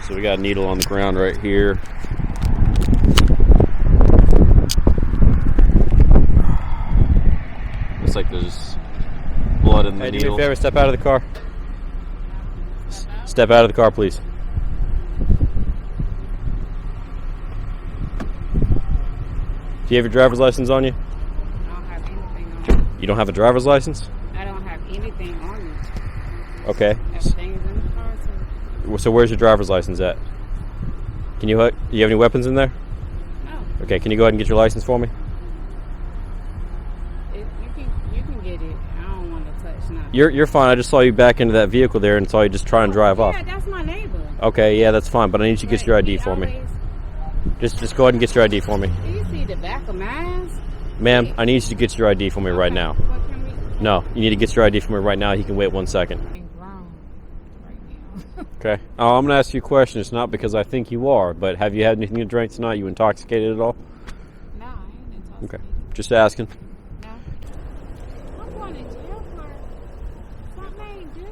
So we got a needle on the ground right here. Looks like there's blood in the needle. Do me a favor, step out of the car. Step out of the car, please. Do you have your driver's license on you? I don't have anything on me. You don't have a driver's license? I don't have anything on me. Okay. Everything is in the car, So where's your driver's license at? Do you have any weapons in there? No. Okay, can you go ahead and get your license for me? You can get it. I don't want to touch nothing. You're fine. I just saw you back into that vehicle there and saw you just try and drive off. Yeah, that's my neighbor. Okay, yeah, that's fine, but I need you to get your ID for me. Just go ahead and get your ID for me. Do you see the back of mine? Ma'am, I need you to get your ID for me right now. What can we? No, you need to get your ID for me right now. He can wait 1 second. I'm grown right now. Okay. Oh, I'm going to ask you a question. It's not because I think you are, but have you had anything to drink tonight? You intoxicated at all? No, I ain't intoxicated. Okay. Just asking. No. I'm going to jail for something I ain't do.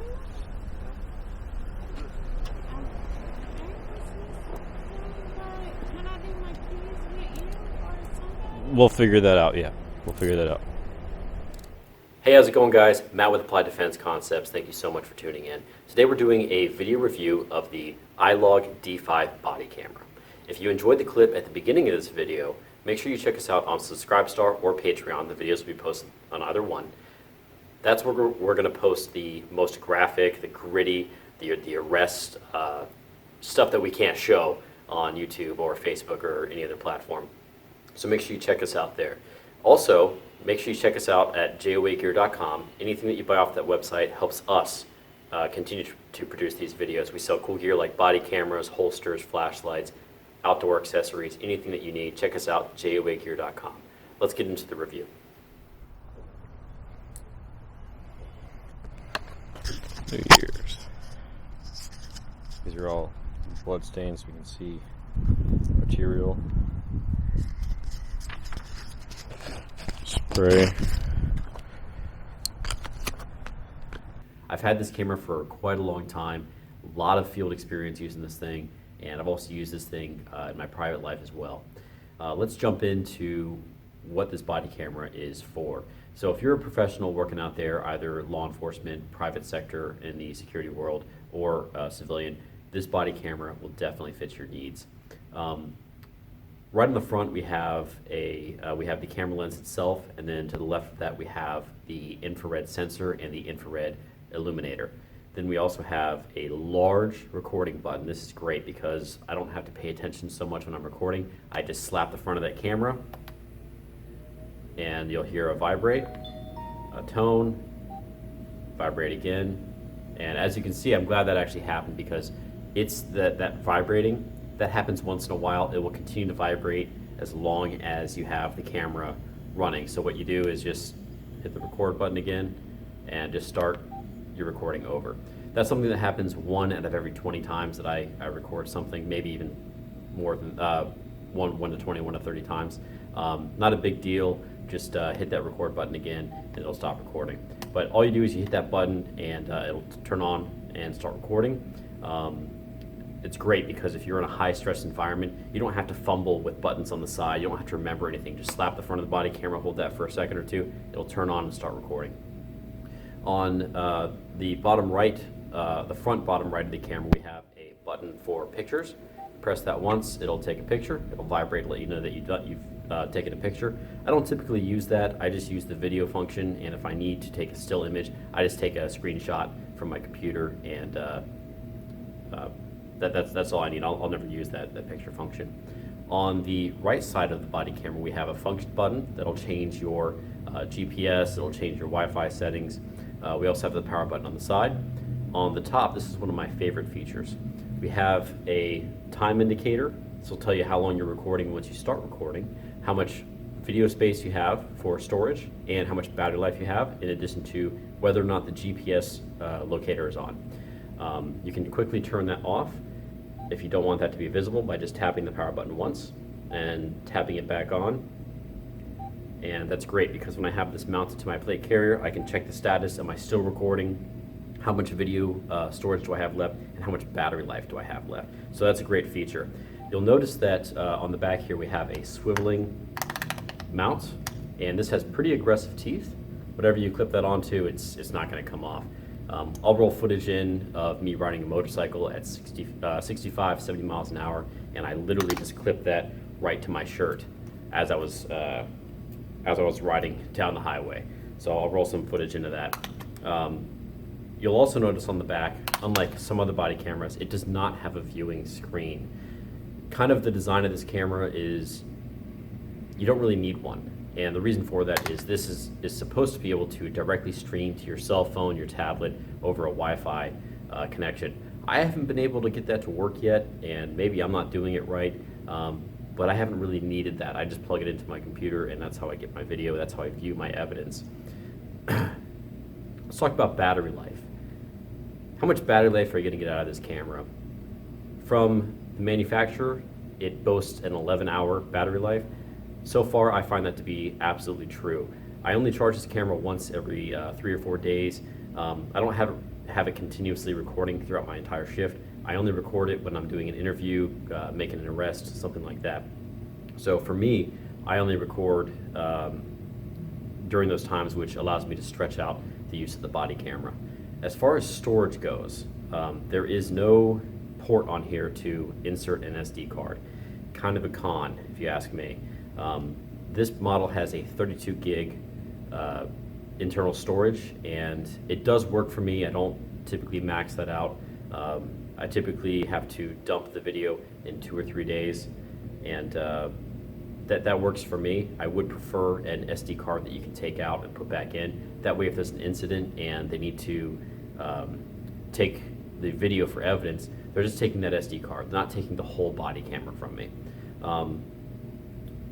Can I do my keys with you or something? We'll figure that out, yeah. We'll figure that out. Hey, how's it going, guys? Matt with Applied Defense Concepts. Thank you so much for tuning in. Today we're doing a video review of the Eeyelog D5 body camera. If you enjoyed the clip at the beginning of this video, make sure you check us out on Subscribestar or Patreon. The videos will be posted on either one. That's where we're going to post the most graphic, the gritty, the arrest stuff that we can't show on YouTube or Facebook or any other platform. So make sure you check us out there. Also, make sure you check us out at joagear.com. Anything that you buy off that website helps us continue to produce these videos. We sell cool gear like body cameras, holsters, flashlights, outdoor accessories, anything that you need. Check us out, joagear.com. Let's get into the review. New Year's. These are all blood stains, so we can see material. Spray. I've had this camera for quite a long time, a lot of field experience using this thing, and I've also used this thing in my private life as well. Let's jump into what this body camera is for. So if you're a professional working out there, either law enforcement, private sector in the security world, or civilian, this body camera will definitely fit your needs. Right in the front we have the camera lens itself, and then to the left of that we have the infrared sensor and the infrared illuminator. Then we also have a large recording button. This is great because I don't have to pay attention so much when I'm recording. I just slap the front of that camera and you'll hear a vibrate, a tone, vibrate again. And as you can see, I'm glad that actually happened because it's that vibrating that happens once in a while. It will continue to vibrate as long as you have the camera running. So what you do is just hit the record button again and just start your recording over. That's something that happens 1 out of every 20 times that I record something, maybe even more than 1 to 20, 1 to 30 times. Not a big deal. Just hit that record button again and it'll stop recording. But all you do is you hit that button and it'll turn on and start recording. It's great because if you're in a high stress environment, you don't have to fumble with buttons on the side. You don't have to remember anything. Just slap the front of the body camera, hold that for a second or two. It'll turn on and start recording. On the bottom right, the front bottom right of the camera, we have a button for pictures. Press that once, it'll take a picture. It'll vibrate to let you know that you've taken a picture. I don't typically use that. I just use the video function, and if I need to take a still image, I just take a screenshot from my computer, and that's all I need. I'll never use that picture function. On the right side of the body camera, we have a function button that'll change your GPS, it'll change your Wi-Fi settings. We also have the power button on the side. On the top, this is one of my favorite features. We have a time indicator. This will tell you how long you're recording once you start recording, how much video space you have for storage, and how much battery life you have, in addition to whether or not the GPS locator is on. You can quickly turn that off if you don't want that to be visible by just tapping the power button once and tapping it back on. And that's great because when I have this mounted to my plate carrier, I can check the status. Am I still recording? how much video storage do I have left, and how much battery life do I have left. So that's a great feature. You'll notice that on the back here we have a swiveling mount, and this has pretty aggressive teeth. Whatever you clip that onto, it's not going to come off. I'll roll footage in of me riding a motorcycle at 65, 70 miles an hour, and I literally just clipped that right to my shirt as I was riding down the highway. So I'll roll some footage into that. You'll also notice on the back, unlike some other body cameras, it does not have a viewing screen. Kind of the design of this camera is you don't really need one. And the reason for that is this is supposed to be able to directly stream to your cell phone, your tablet, over a Wi-Fi connection. I haven't been able to get that to work yet, and maybe I'm not doing it right, but I haven't really needed that. I just plug it into my computer, and that's how I get my video, that's how I view my evidence. Let's talk about battery life. How much battery life are you going to get out of this camera? From the manufacturer, it boasts an 11-hour battery life. So far, I find that to be absolutely true. I only charge this camera once every 3 or 4 days. I don't have it continuously recording throughout my entire shift. I only record it when I'm doing an interview, making an arrest, something like that. So for me, I only record during those times, which allows me to stretch out the use of the body camera. As far as storage goes, there is no port on here to insert an SD card. Kind of a con, if you ask me. This model has a 32 gig internal storage, and it does work for me. I don't typically max that out. I typically have to dump the video in 2 or 3 days, and that works for me. I would prefer an SD card that you can take out and put back in. That way, if there's an incident and they need to take the video for evidence, they're just taking that SD card. They're not taking the whole body camera from me.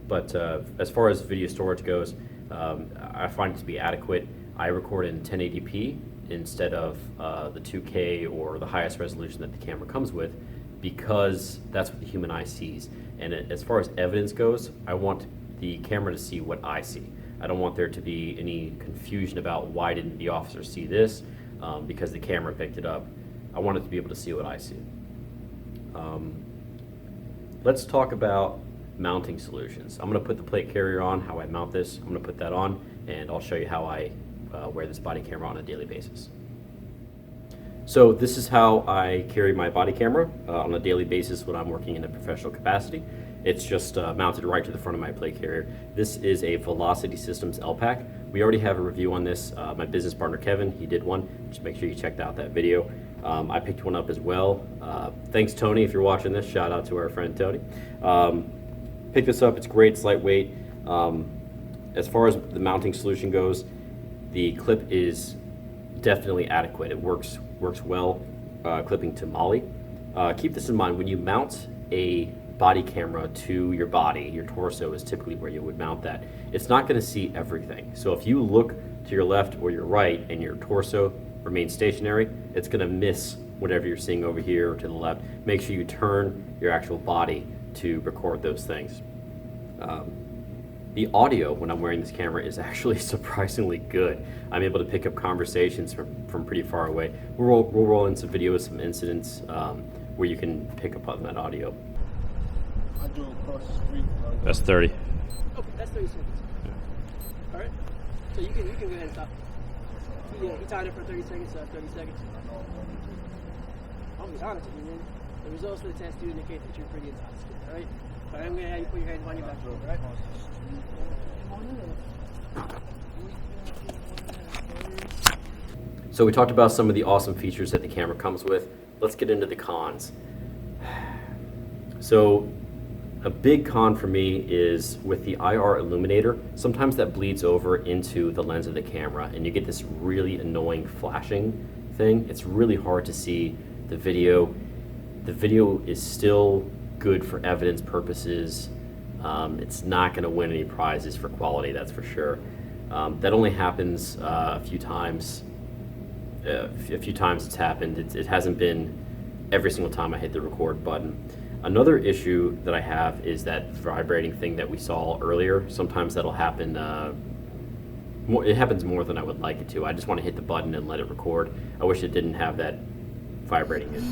But as far as video storage goes, I find it to be adequate. I record in 1080p instead of the 2K or the highest resolution that the camera comes with, because that's what the human eye sees. And as far as evidence goes, I want the camera to see what I see. I don't want there to be any confusion about why didn't the officer see this because the camera picked it up. I want it to be able to see what I see. Let's talk about mounting solutions. I'm going to put the plate carrier on, how I mount this. I'm going to put that on, and I'll show you how I wear this body camera on a daily basis. So this is how I carry my body camera on a daily basis when I'm working in a professional capacity. It's just mounted right to the front of my plate carrier. This is a Velocity Systems L-Pack. We already have a review on this. My business partner Kevin, he did one. Just make sure you checked out that video. I picked one up as well. Thanks Tony, if you're watching this. Shout out to our friend Tony. Pick this up, it's great, it's lightweight. As far as the mounting solution goes, the clip is definitely adequate. It works well, clipping to MOLLE. Keep this in mind, when you mount a body camera to your body, your torso is typically where you would mount that. It's not going to see everything. So if you look to your left or your right and your torso remains stationary, it's going to miss whatever you're seeing over here or to the left. Make sure you turn your actual body to record those things. The audio when I'm wearing this camera is actually surprisingly good. I'm able to pick up conversations from pretty far away. We'll roll in some videos, some incidents where you can pick up on that audio. I drove across the street. That's 30. Okay, that's 30 seconds. Yeah. All right. So you can go ahead and stop. He tied it for 30 seconds, so that's 30 seconds. I'll be honest with you, man. The results of the test do indicate that you're pretty intoxicated, all right? But I'm going to have you put your hands behind your back, all right? So we talked about some of the awesome features that the camera comes with. Let's get into the cons. So a big con for me is with the IR illuminator, sometimes that bleeds over into the lens of the camera and you get this really annoying flashing thing. It's really hard to see the video. The video is still good for evidence purposes. It's not going to win any prizes for quality, that's for sure. That only happens a few times. A few times it's happened. It hasn't been every single time I hit the record button. Another issue that I have is that vibrating thing that we saw earlier. Sometimes that'll happen It happens more than I would like it to. I just want to hit the button and let it record. I wish it didn't have that vibrating issue.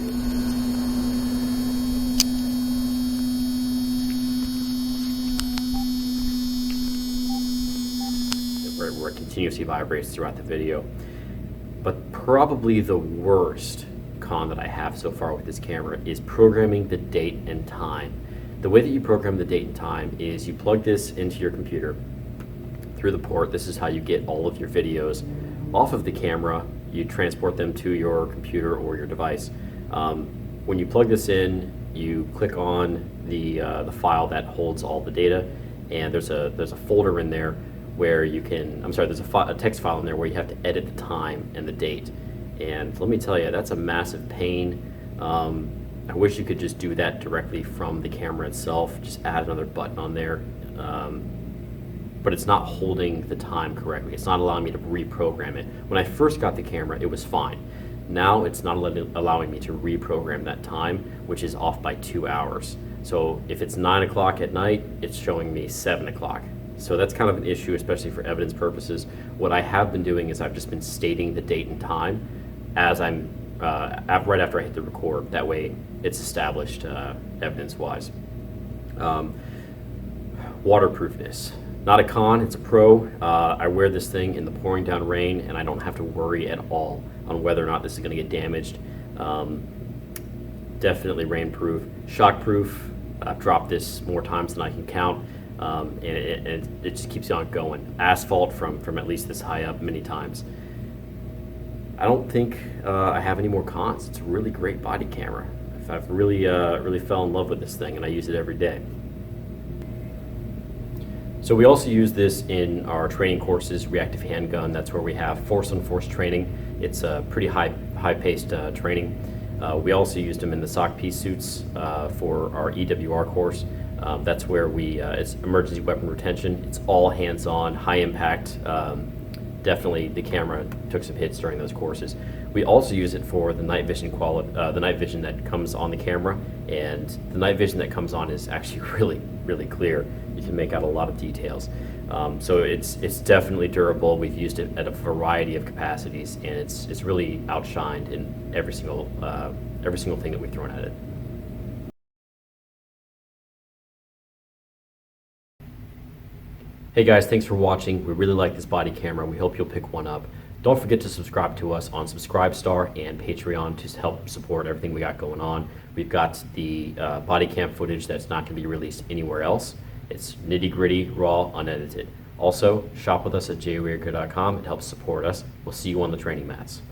Where it continuously vibrates throughout the video. But probably the worst con that I have so far with this camera is programming the date and time. The way that you program the date and time is you plug this into your computer through the port. This is how you get all of your videos off of the camera. You transport them to your computer or your device. When you plug this in, you click on the file that holds all the data, and there's a folder in there where you can, there's a text file in there where you have to edit the time and the date. And let me tell you, that's a massive pain. I wish you could just do that directly from the camera itself, just add another button on there. But it's not holding the time correctly. It's not allowing me to reprogram it. When I first got the camera, it was fine. Now it's not allowing me to reprogram that time, which is off by 2 hours. So if it's 9 o'clock at night, it's showing me 7 o'clock. So that's kind of an issue, especially for evidence purposes. What I have been doing is I've just been stating the date and time as I'm right after I hit the record. That way it's established evidence-wise. Waterproofness. Not a con, it's a pro. I wear this thing in the pouring down rain, and I don't have to worry at all on whether or not this is going to get damaged. Definitely rainproof. Shockproof. I've dropped this more times than I can count. And it just keeps on going. Asphalt from at least this high up many times. I don't think I have any more cons. It's a really great body camera. I've really fell in love with this thing, and I use it every day. So we also use this in our training courses, reactive handgun. That's where we have force-on-force training. It's a pretty high-paced training. We also used them in the SOC P suits for our EWR course. That's where it's emergency weapon retention. It's all hands-on, high impact. Definitely the camera took some hits during those courses. We also use it for the night vision the night vision that comes on the camera, and the night vision that comes on is actually really clear. You can make out a lot of details. So it's definitely durable. We've used it at a variety of capacities, and it's really outshined in every single thing that we've thrown at it. Hey guys, thanks for watching. We really like this body camera. We hope you'll pick one up. Don't forget to subscribe to us on Subscribestar and Patreon to help support everything we got going on. We've got the body cam footage that's not going to be released anywhere else. It's nitty-gritty, raw, unedited. Also, shop with us at jrearco.com. It helps support us. We'll see you on the training mats.